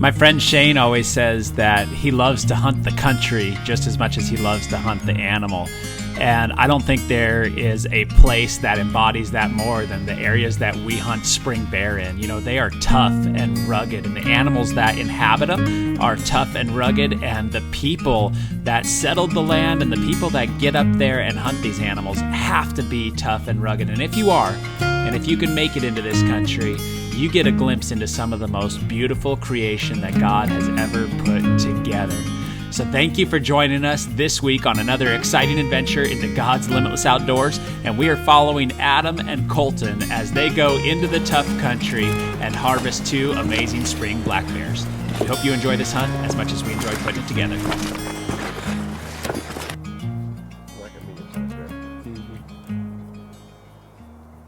My friend Shane always says that he loves to hunt the country just as much as he loves to hunt the animal. And I don't think there is a place that embodies that more than the areas that we hunt spring bear in. You know, they are tough and rugged, and the animals that inhabit them are tough and rugged, and the people that settled the land and the people that get up there and hunt these animals have to be tough and rugged. And if you are, and if you can make it into this country, you get a glimpse into some of the most beautiful creation that God has ever put together. So thank you for joining us this week on another exciting adventure into God's limitless outdoors. And we are following Adam and Colton as they go into the tough country and harvest 2 amazing spring black bears. We hope you enjoy this hunt as much as we enjoyed putting it together.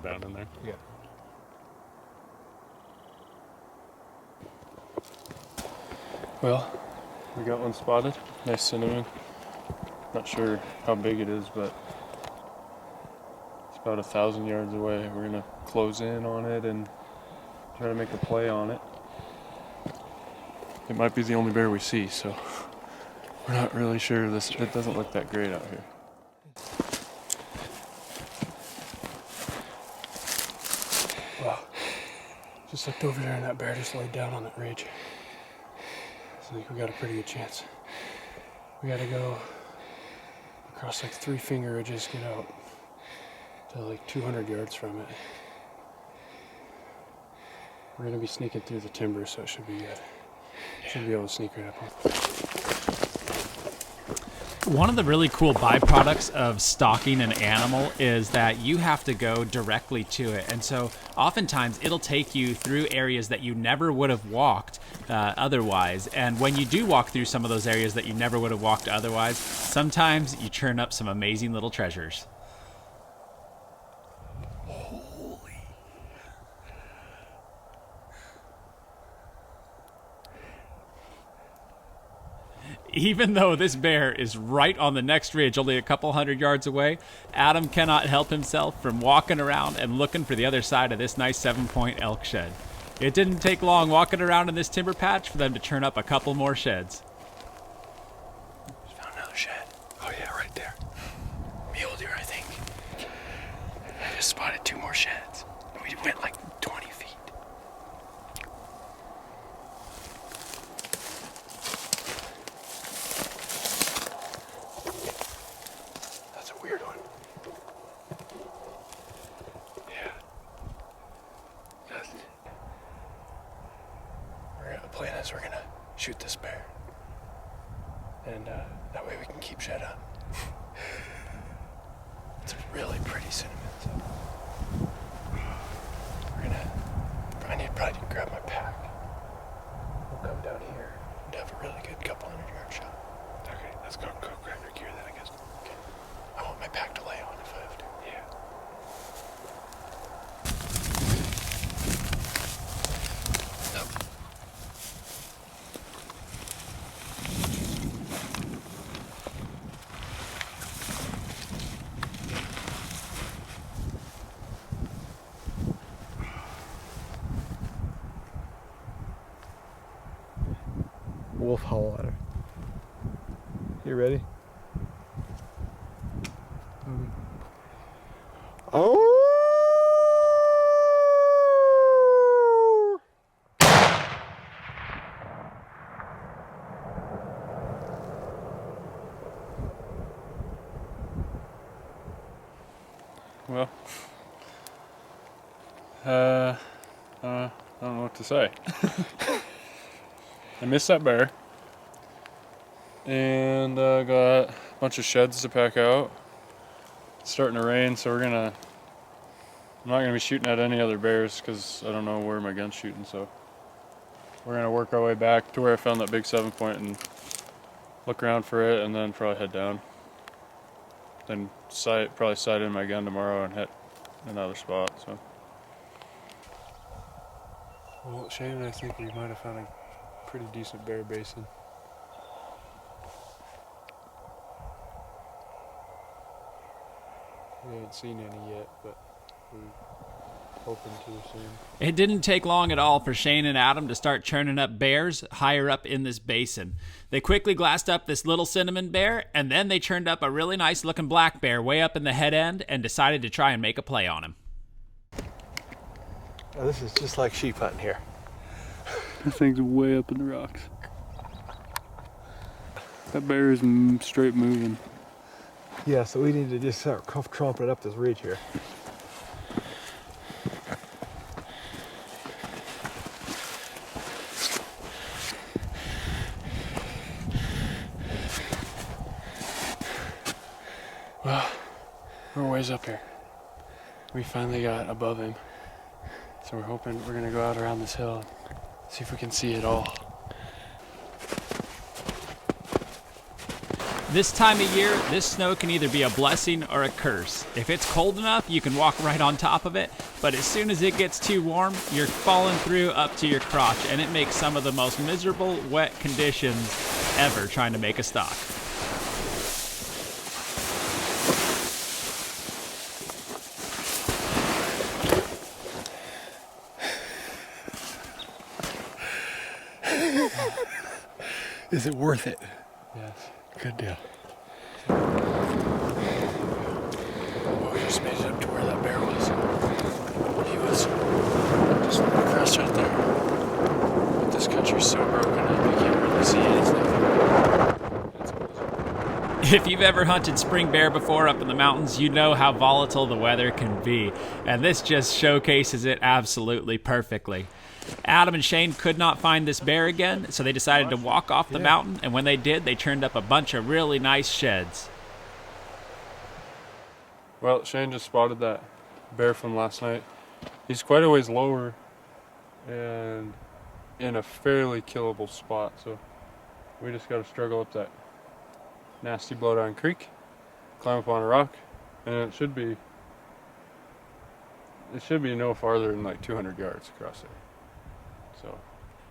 Down in there? Yeah. Well, we got one spotted. Nice cinnamon. Not sure how big it is, but it's about 1,000 yards away. We're gonna close in on it and try to make a play on it. It might be the only bear we see, so we're not really sure. It doesn't look that great out here. Wow. Just looked over there and that bear just laid down on that ridge. So I think we got a pretty good chance. We gotta go across like 3 finger ridges, get out to like 200 yards from it. We're gonna be sneaking through the timber, so it should be good. Should be able to sneak right up on. One of the really cool byproducts of stalking an animal is that you have to go directly to it. And so oftentimes it'll take you through areas that you never would have walked otherwise. And when you do walk through some of those areas that you never would have walked otherwise, sometimes you churn up some amazing little treasures. Even though this bear is right on the next ridge, only a couple hundred yards away, Adam cannot help himself from walking around and looking for the other side of this nice 7-point elk shed. It didn't take long walking around in this timber patch for them to churn up a couple more sheds. Just found another shed. Oh yeah, right there. Mule deer, I think. I just spotted 2 more sheds. We went like 20 feet. Weird one. Yeah. The plan is we're gonna shoot this bear. And that way we can keep shed up. It's a really pretty cinnamon. So we're gonna probably grab my pack. We'll come down here and have a really good couple 100-yard shot. Okay, let's go grab your gear then, I guess. Okay. I want my pack to lay on if I have to. Yeah. Wolf howl at her. You ready? Oh! Well, I don't know what to say. I missed that bear, and got a bunch of sheds to pack out. It's starting to rain, so I'm not gonna be shooting at any other bears because I don't know where my gun's shooting. So we're gonna work our way back to where I found that big 7-point and look around for it, and then probably head down. Then probably sight in my gun tomorrow and hit another spot. So. Well, Shane and I think we might have found a pretty decent bear basin. We haven't seen any yet, but we hoping to soon. It didn't take long at all for Shane and Adam to start churning up bears higher up in this basin. They quickly glassed up this little cinnamon bear, and then they churned up a really nice looking black bear way up in the head end and decided to try and make a play on him. Now, this is just like sheep hunting here. That thing's way up in the rocks. That bear is straight moving. Yeah, so we need to just start tromping up this ridge here. Well, we're ways up here. We finally got above him. So we're hoping we're gonna go out around this hill and see if we can see it all. This time of year, this snow can either be a blessing or a curse. If it's cold enough, you can walk right on top of it, but as soon as it gets too warm, you're falling through up to your crotch, and it makes some of the most miserable, wet conditions ever trying to make a stock. Is it worth it? Yes. Good deal. Oh, we just made it up to where that bear was. He was just across right there. But this country's so broken up, you can't really see anything. If you've ever hunted spring bear before up in the mountains, you know how volatile the weather can be, and this just showcases it absolutely perfectly. Adam and Shane could not find this bear again, so they decided to walk off the mountain, and when they did, they turned up a bunch of really nice sheds. Well, Shane just spotted that bear from last night. He's quite a ways lower and in a fairly killable spot, so we just got to struggle up that nasty blowdown creek, climb up on a rock, and it should be no farther than like 200 yards across there. So,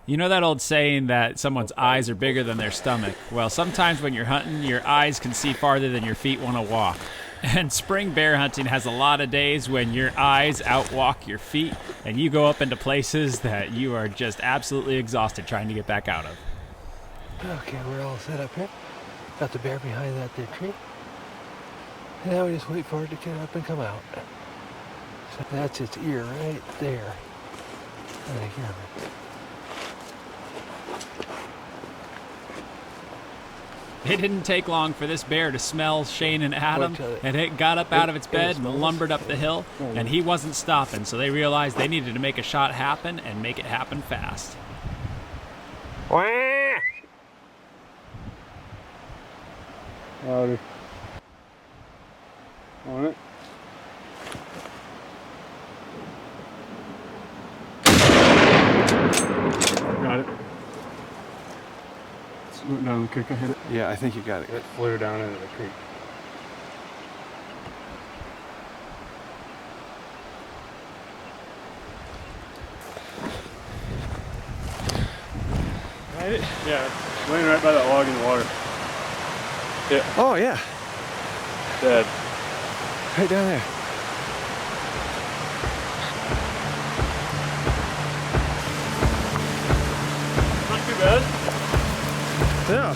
You know that old saying that someone's eyes are bigger than their stomach? Well, sometimes when you're hunting, your eyes can see farther than your feet want to walk. And spring bear hunting has a lot of days when your eyes outwalk your feet, and you go up into places that you are just absolutely exhausted trying to get back out of. Okay, we're all set up here. Got the bear behind that there tree. And now we just wait for it to get up and come out. So that's its ear right there. Right here. It didn't take long for this bear to smell Shane and Adam, and it got up out of its bed and lumbered up the hill, and he wasn't stopping, so they realized they needed to make a shot happen and make it happen fast. howdy. On it. Got it. It went down the creek, I hit it. Yeah, I think you got it. It flew down into the creek. Right? Yeah, laying right by that log in the water. Yeah, Oh, yeah. dead. Right down there. Not too bad. Yeah.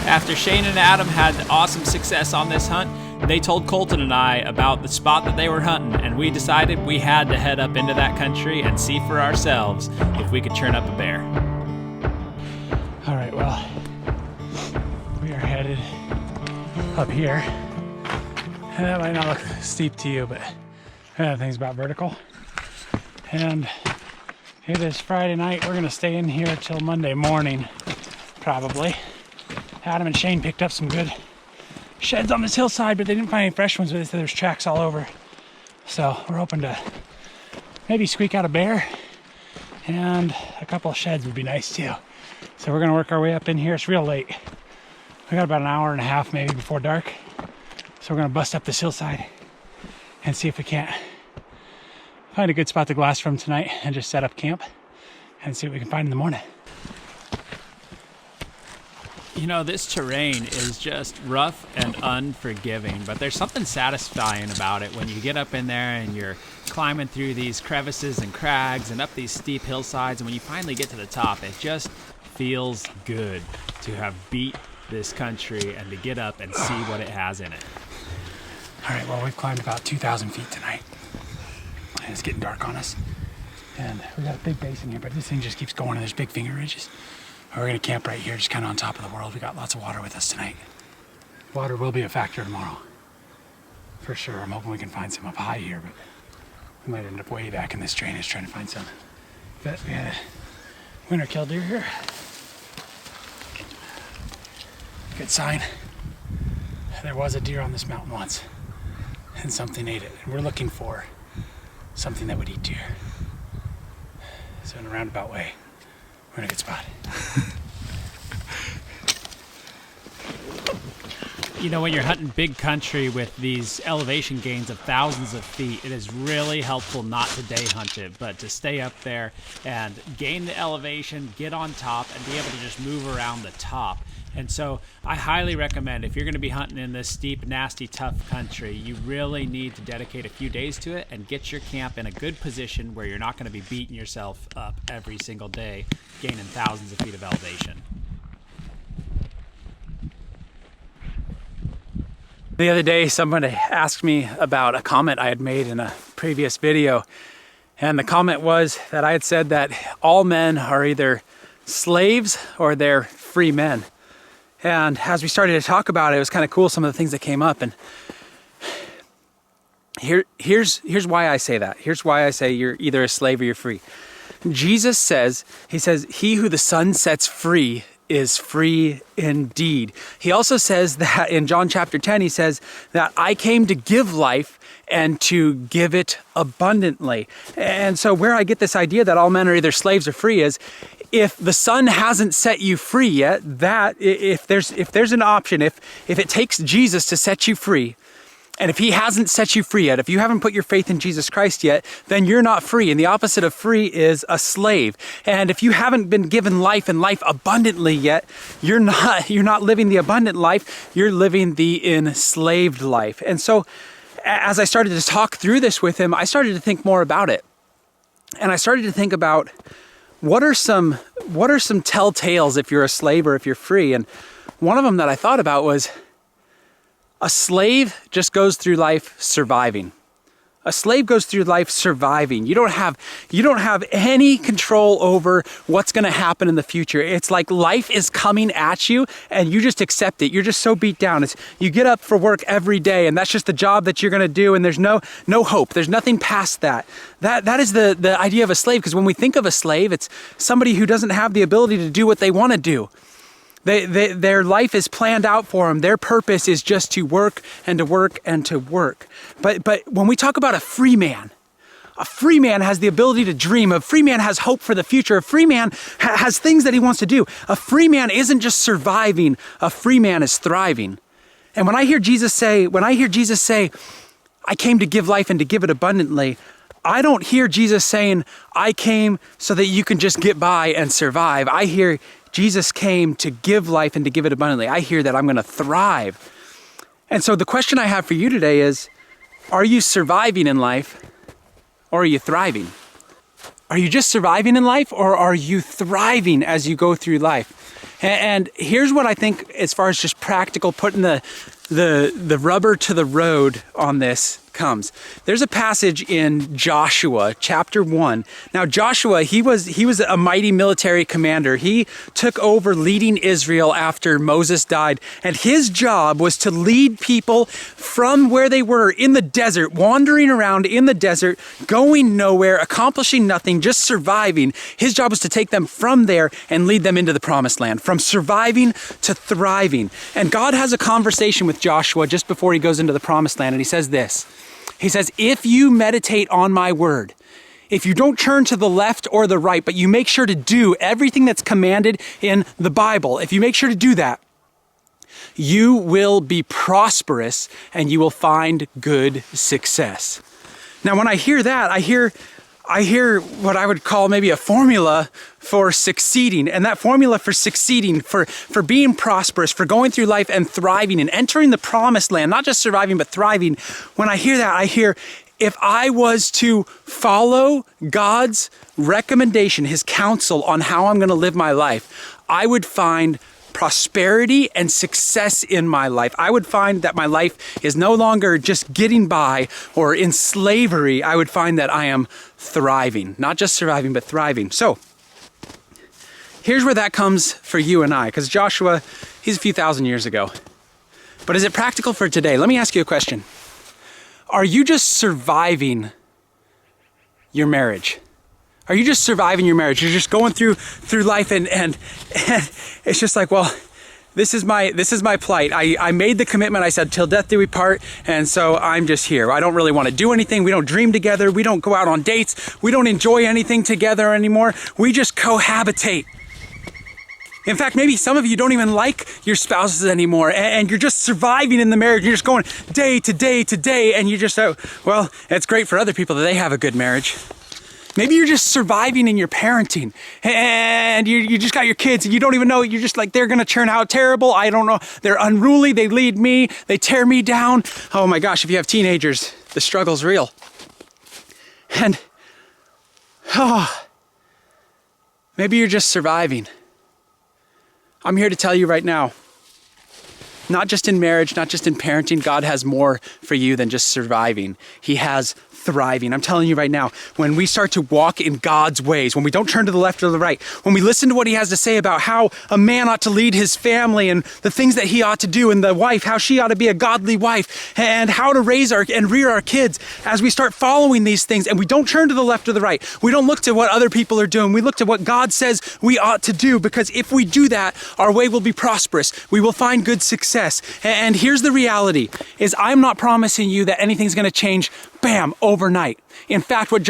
After Shane and Adam had awesome success on this hunt, they told Colton and I about the spot that they were hunting, and we decided we had to head up into that country and see for ourselves if we could churn up a bear. All right, well, we are headed up here. And that might not look steep to you, but that thing's about vertical. And it is Friday night. We're gonna stay in here till Monday morning, probably. Adam and Shane picked up some good sheds on this hillside, but they didn't find any fresh ones, but they said there's tracks all over. So we're hoping to maybe squeak out a bear, and a couple of sheds would be nice too. So we're gonna work our way up in here. It's real late. We got about an hour and a half maybe before dark. So we're gonna bust up this hillside and see if we can't find a good spot to glass from tonight and just set up camp and see what we can find in the morning. You know, this terrain is just rough and unforgiving, but there's something satisfying about it when you get up in there and you're climbing through these crevices and crags and up these steep hillsides, and when you finally get to the top, it just feels good to have beat this country and to get up and see what it has in it. All right, well, we've climbed about 2,000 feet tonight. And it's getting dark on us. And we got a big basin here, but this thing just keeps going, and there's big finger ridges. We're gonna camp right here, just kind of on top of the world. We got lots of water with us tonight. Water will be a factor tomorrow, for sure. I'm hoping we can find some up high here, but we might end up way back in this drainage trying to find some. But we had a winter killdeer here. Good sign. There was a deer on this mountain once, and something ate it. And we're looking for something that would eat deer. So in a roundabout way, we're in a good spot. You know, when you're hunting big country with these elevation gains of thousands of feet, it is really helpful not to day hunt it, but to stay up there and gain the elevation, get on top, and be able to just move around the top. And so I highly recommend, if you're going to be hunting in this steep, nasty, tough country, you really need to dedicate a few days to it and get your camp in a good position where you're not going to be beating yourself up every single day, gaining thousands of feet of elevation. The other day, someone asked me about a comment I had made in a previous video. And the comment was that I had said that all men are either slaves or they're free men. And as we started to talk about it, it was kind of cool, some of the things that came up. And here's why I say that. Here's why I say you're either a slave or you're free. Jesus says, he who the Son sets free is free indeed. He also says that in John chapter 10, he says that I came to give life and to give it abundantly. And so where I get this idea that all men are either slaves or free is, if the Son hasn't set you free yet, that if there's an option, if it takes Jesus to set you free, and if he hasn't set you free yet, if you haven't put your faith in Jesus Christ yet, then you're not free. And the opposite of free is a slave. And if you haven't been given life and life abundantly yet, you're not living the abundant life, you're living the enslaved life. And so as I started to talk through this with him, I started to think more about it. And I started to think about what are some telltales if you're a slave or if you're free? And one of them that I thought about was, a slave just goes through life surviving. A slave goes through life surviving. You don't have any control over what's going to happen in the future. It's like life is coming at you and you just accept it. You're just so beat down. You get up for work every day and that's just the job that you're going to do, and there's no hope. There's nothing past that. That is the idea of a slave, because when we think of a slave, it's somebody who doesn't have the ability to do what they want to do. Their life is planned out for them. Their purpose is just to work and to work and to work. But when we talk about a free man has the ability to dream. A free man has hope for the future. A free man has things that he wants to do. A free man isn't just surviving. A free man is thriving. And when I hear Jesus say, I came to give life and to give it abundantly, I don't hear Jesus saying, I came so that you can just get by and survive. I hear Jesus came to give life and to give it abundantly. I hear that I'm going to thrive. And so the question I have for you today is, are you surviving in life or are you thriving? Are you just surviving in life or are you thriving as you go through life? And here's what I think as far as just practical, putting the rubber to the road on this comes. There's a passage in Joshua chapter 1. Now Joshua, he was a mighty military commander. He took over leading Israel after Moses died, and his job was to lead people from where they were in the desert, wandering around in the desert, going nowhere, accomplishing nothing, just surviving. His job was to take them from there and lead them into the promised land, from surviving to thriving. And God has a conversation with Joshua just before he goes into the promised land, and he says this. He says, if you meditate on my word, if you don't turn to the left or the right, but you make sure to do everything that's commanded in the Bible, if you make sure to do that, you will be prosperous and you will find good success. Now, when I hear that, I I hear what I would call maybe a formula for succeeding. And that formula for succeeding, for being prosperous, for going through life and thriving and entering the promised land, not just surviving, but thriving. When I hear that, I hear, if I was to follow God's recommendation, his counsel on how I'm going to live my life, I would find prosperity and success in my life. I would find that my life is no longer just getting by or in slavery. I would find that I am thriving, not just surviving, but thriving. So here's where that comes for you and I, because Joshua, he's a few thousand years ago. But is it practical for today? Let me ask you a question. Are you just surviving your marriage? Are you just surviving your marriage? You're just going through life and it's just like, well, this is my plight. I made the commitment. I said, till death do we part. And so I'm just here. I don't really want to do anything. We don't dream together. We don't go out on dates. We don't enjoy anything together anymore. We just cohabitate. In fact, maybe some of you don't even like your spouses anymore, and you're just surviving in the marriage. You're just going day to day to day, and you just, well, it's great for other people that they have a good marriage. Maybe you're just surviving in your parenting, and you just got your kids and you don't even know, you're just like, they're gonna turn out terrible. I don't know, they're unruly, they lead me, they tear me down. Oh my gosh, if you have teenagers, the struggle's real. And, maybe you're just surviving. I'm here to tell you right now, not just in marriage, not just in parenting, God has more for you than just surviving. He has thriving. I'm telling you right now, when we start to walk in God's ways, when we don't turn to the left or the right, when we listen to what he has to say about how a man ought to lead his family and the things that he ought to do, and the wife, how she ought to be a godly wife, and how to raise and rear our kids, as we start following these things and we don't turn to the left or the right, we don't look to what other people are doing, we look to what God says we ought to do, because if we do that, our way will be prosperous. We will find good success. And here's the reality, is I'm not promising you that anything's going to change, bam, overnight. In fact, what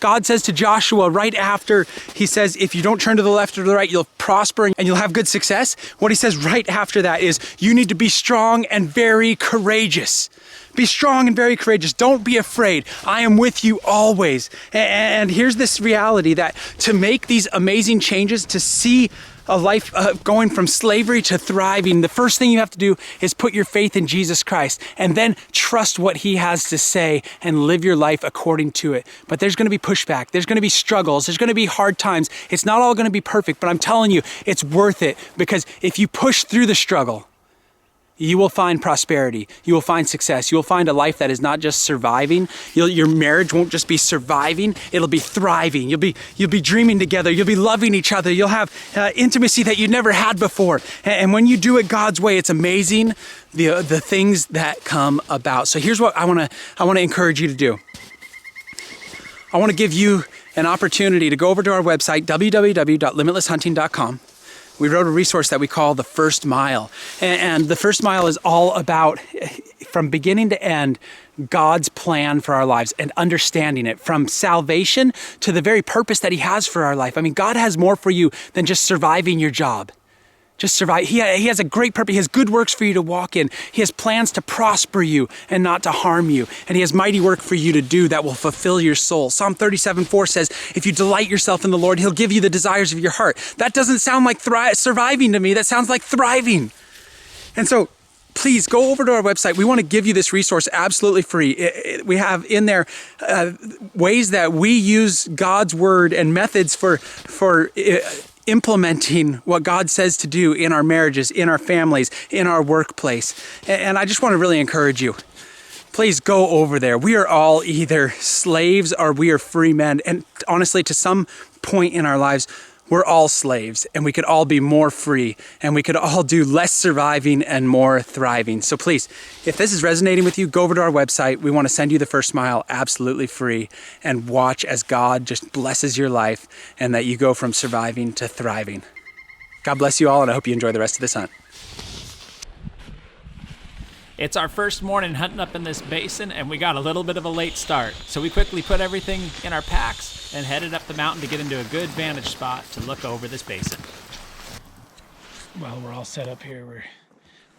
God says to Joshua right after he says, if you don't turn to the left or the right, you'll prosper and you'll have good success. What he says right after that is, you need to be strong and very courageous. Be strong and very courageous. Don't be afraid. I am with you always. And here's this reality, that to make these amazing changes, to see a life going from slavery to thriving, the first thing you have to do is put your faith in Jesus Christ, and then trust what he has to say and live your life according to it. But there's going to be pushback. There's going to be struggles. There's going to be hard times. It's not all going to be perfect, but I'm telling you, it's worth it, because if you push through the struggle, you will find prosperity. You will find success. You will find a life that is not just surviving. Your marriage won't just be surviving. It'll be thriving. You'll be dreaming together. You'll be loving each other. You'll have intimacy that you never had before. And when you do it God's way, it's amazing the things that come about. So here's what I want to encourage you to do. I want to give you an opportunity to go over to our website, www.limitlesshunting.com. We wrote a resource that we call The First Mile. And The First Mile is all about, from beginning to end, God's plan for our lives and understanding it, from salvation to the very purpose that he has for our life. I mean, God has more for you than just surviving your job. Just survive. He has a great purpose. He has good works for you to walk in. He has plans to prosper you and not to harm you. And he has mighty work for you to do that will fulfill your soul. Psalm 37:4 says, if you delight yourself in the Lord, he'll give you the desires of your heart. That doesn't sound like surviving to me. That sounds like thriving. And so please go over to our website. We want to give you this resource absolutely free. We have in there ways that we use God's word and methods for implementing what God says to do in our marriages, in our families, in our workplace. And I just want to really encourage you. Please go over there. We are all either slaves or we are free men. And honestly, to some point in our lives, we're all slaves, and we could all be more free, and we could all do less surviving and more thriving. So please, if this is resonating with you, go over to our website. We want to send you The First Mile absolutely free, and watch as God just blesses your life and that you go from surviving to thriving. God bless you all, and I hope you enjoy the rest of this hunt. It's our first morning hunting up in this basin, and we got a little bit of a late start. So we quickly put everything in our packs and headed up the mountain to get into a good vantage spot to look over this basin. Well, we're all set up here. We're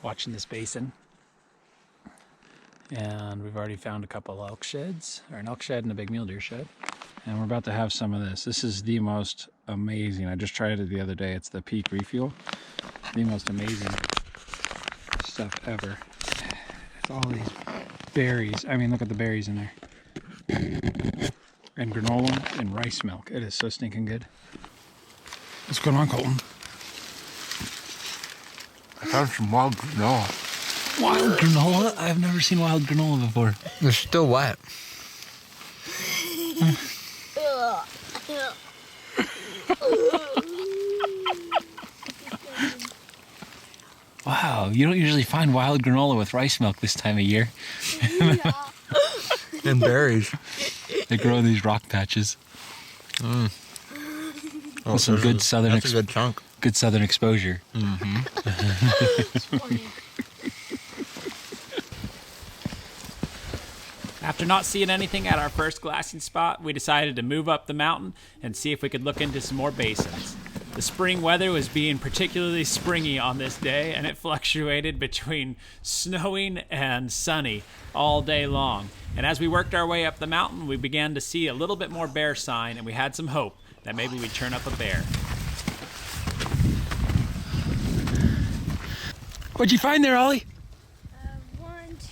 watching this basin. And we've already found a couple elk sheds, or an elk shed and a big mule deer shed. And we're about to have some of this. This is the most amazing. I just tried it the other day. It's the Peak Refuel. The most amazing stuff ever. It's all these berries. I mean, look at the berries in there. And granola and rice milk. It is so stinking good. What's going on, Colton? I found some wild granola. Wild granola? I've never seen wild granola before. It's still wet. Wow, you don't usually find wild granola with rice milk this time of year. And berries. They grow in these rock patches. Oh, With some good southern, that's a good chunk. Good southern exposure. After not seeing anything at our first glassing spot, we decided to move up the mountain and see if we could look into some more basins. The spring weather was being particularly springy on this day, and it fluctuated between snowing and sunny all day long. And as we worked our way up the mountain, we began to see a little bit more bear sign, and we had some hope that maybe we'd turn up a bear. What'd you find there, Ollie? 1, 2,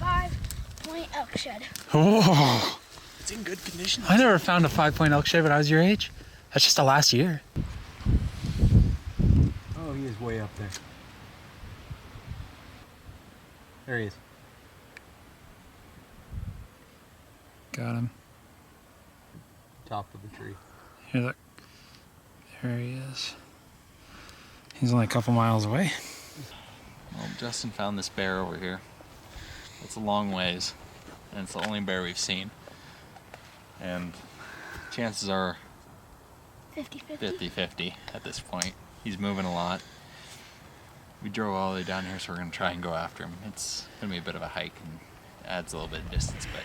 5-point elk shed. Oh, it's in good condition. I never found a 5-point elk shed when I was your age. That's just the last year. Oh, he is way up there. There he is. Got him. Top of the tree. Here, look. There he is. He's only a couple miles away. Well, Justin found this bear over here. It's a long ways, and it's the only bear we've seen. And chances are 50-50 at this point. He's moving a lot. We drove all the way down here, so we're going to try and go after him. It's going to be a bit of a hike and adds a little bit of distance, but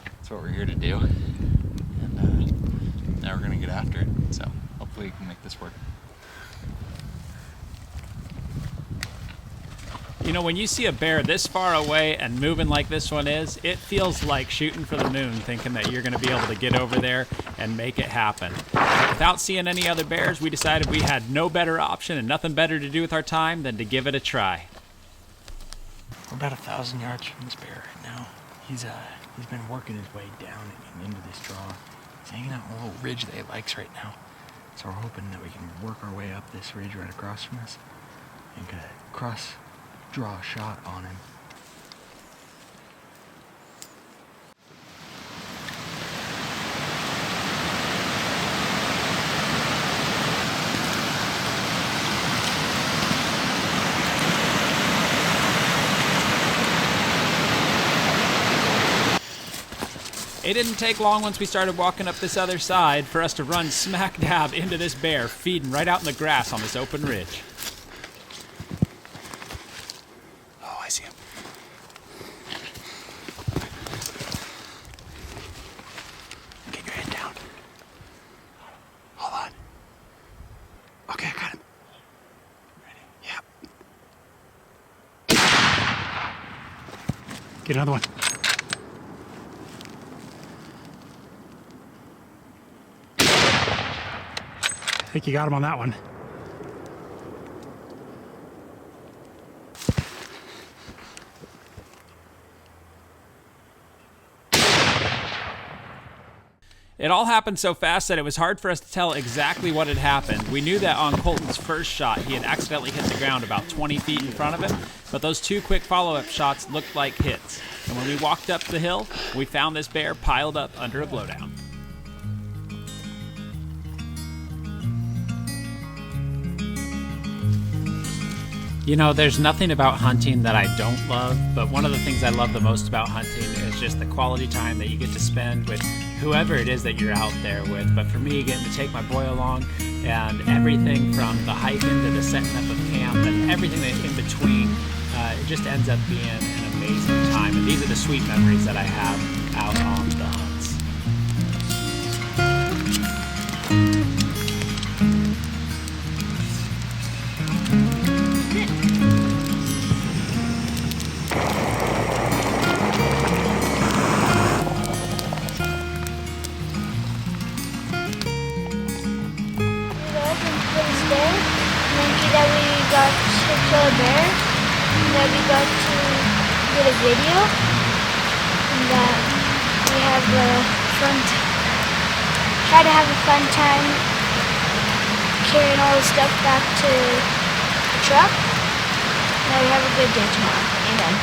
that's what we're here to do. And now we're going to get after it, so hopefully we can make this work. You know, when you see a bear this far away and moving like this one is, it feels like shooting for the moon, thinking that you're going to be able to get over there and make it happen. Without seeing any other bears, we decided we had no better option and nothing better to do with our time than to give it a try. We're about 1,000 yards from this bear right now. He's been working his way down and into this draw. He's hanging out on a little ridge that he likes right now. So we're hoping that we can work our way up this ridge right across from us and draw a shot on him. It didn't take long once we started walking up this other side for us to run smack dab into this bear feeding right out in the grass on this open ridge. Oh, I see him. Get your head down. Hold on. Okay, I got him. Ready? Yep. Get another one. I think you got him on that one. It all happened so fast that it was hard for us to tell exactly what had happened. We knew that on Colton's first shot, he had accidentally hit the ground about 20 feet in front of him, but those two quick follow-up shots looked like hits. And when we walked up the hill, we found this bear piled up under a blowdown. You know, there's nothing about hunting that I don't love, but one of the things I love the most about hunting is just the quality time that you get to spend with whoever it is that you're out there with. But for me, getting to take my boy along and everything from the hiking to the setting up of camp and everything that's in between, it just ends up being an amazing time. And these are the sweet memories that I have out on the hunts. video, and that we have try to have a fun time carrying all the stuff back to the truck. And that we have a good day tomorrow. Amen.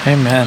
Amen.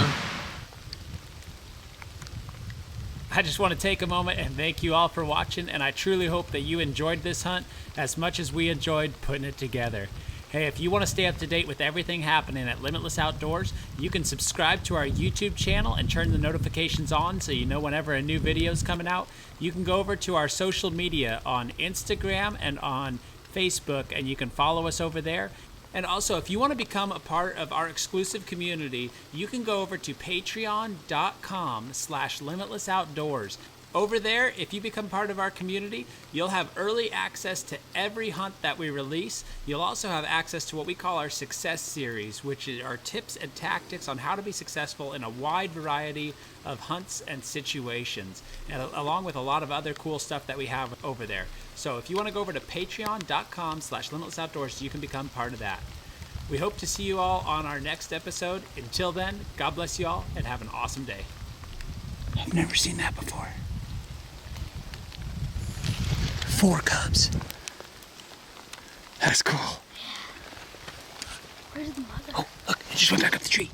I just want to take a moment and thank you all for watching, and I truly hope that you enjoyed this hunt as much as we enjoyed putting it together. Hey, if you want to stay up to date with everything happening at Limitless Outdoors, you can subscribe to our YouTube channel and turn the notifications on so you know whenever a new video is coming out. You can go over to our social media on Instagram and on Facebook, and you can follow us over there. And also, if you want to become a part of our exclusive community, you can go over to patreon.com/limitlessoutdoors. Over there, if you become part of our community, you'll have early access to every hunt that we release. You'll also have access to what we call our Success Series, which are tips and tactics on how to be successful in a wide variety of hunts and situations, and along with a lot of other cool stuff that we have over there. So if you want to go over to patreon.com/limitlessoutdoors, you can become part of that. We hope to see you all on our next episode. Until then, God bless you all and have an awesome day. I've never seen that before. 4 cubs. That's cool. Where's the mother? Oh, look, it just went back up the tree.